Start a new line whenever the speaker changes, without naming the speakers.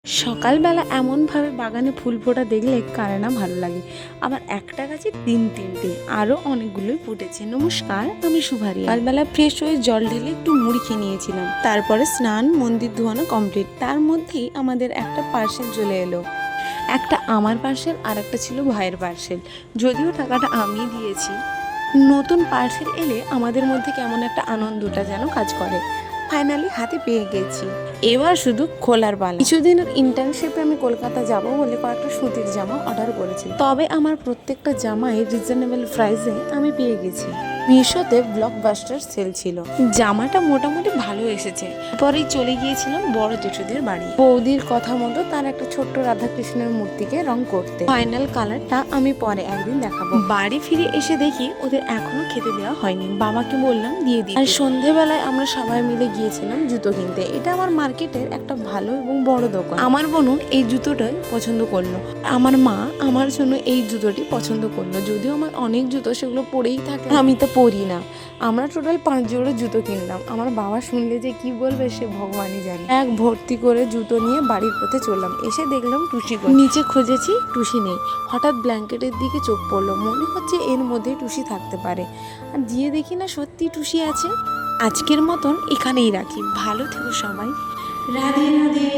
সকালবেলা এমনভাবে বাগানে ফুল ফোটা দেখলে কার না ভালো লাগে। আবার একটা গাছে তিনটে আরও অনেকগুলোই ফুটেছে। নমস্কার, আমি শুভারি। সকালবেলা ফ্রেশ হয়ে জল ঢেলে একটু মুড়ি খেয়ে নিয়েছিলাম, তারপরে স্নান, মন্দির ধোয়ানো কমপ্লিট। তার মধ্যেই আমাদের একটা পার্সেল চলে এলো। একটা আমার পার্সেল আর একটা ছিল ভাইয়ের পার্সেল, যদিও টাকাটা আমি দিয়েছি। নতুন পার্সেল এলে আমাদের মধ্যে কেমন একটা আনন্দটা যেন কাজ করে। ফাইনালি হাতে পেয়ে গেছি, এবার শুধু খোলার পালা। কিছুদিনের ইন্টার্নশিপে আমি কলকাতা যাব বলে কয়েকটা সুতির জামা অর্ডার করেছি, তবে আমার প্রত্যেকটা জামাই রিজনেবল প্রাইসে আমি পেয়ে গেছি। মিশোতে ব্লকবাস্টার সেল ছিল, জামাটা মোটামুটি ভালো এসেছে। পরেই চলে গিয়েছিলাম বড় জেঠুদের বাড়ি, বৌদির কথা মতো তার একটা ছোট্ট রাধাকৃষ্ণের মূর্তিকে রং করতে। ফাইনাল কালারটা আমি পরে একদিন দেখাবো। বাড়ি ফিরে এসে দেখি ওদের এখনো খেতে দেওয়া হয়নি। বাবাকে বললাম দিয়ে দিই। আর সন্ধেবেলায় আমরা সবাই মিলে গিয়েছিলাম জুতো কিনতে। এটা আমার মার্কেটের একটা ভালো এবং বড় দোকান। আমার বোনও এই জুতোটাই পছন্দ করলো, আমার মা আমার জন্য এই জুতোটি পছন্দ করলো। যদিও আমার অনেক জুতো সেগুলো পরেই থাকে, আমি তো পরি না। আমরা টোটাল 5 জোড়া জুতো কিনলাম। আমার বাবা শুনলে যে কি বলবে সে ভগবানই জানে। এক ভর্তি করে জুতো নিয়ে বাড়ির পথে চললাম। এসে দেখলাম টুসি কই। নিচে খুঁজেছি, টুসি নেই। হঠাৎ ব্ল্যাঙ্কেটের দিকে চোখ পড়লো, মনে হচ্ছে এর মধ্যে টুসি থাকতে পারে। আর গিয়ে দেখি না, সত্যি টুসি আছে। আজকের মতন এখানেই রাখি। ভালো থেকো সবাই। রাধে রাধে।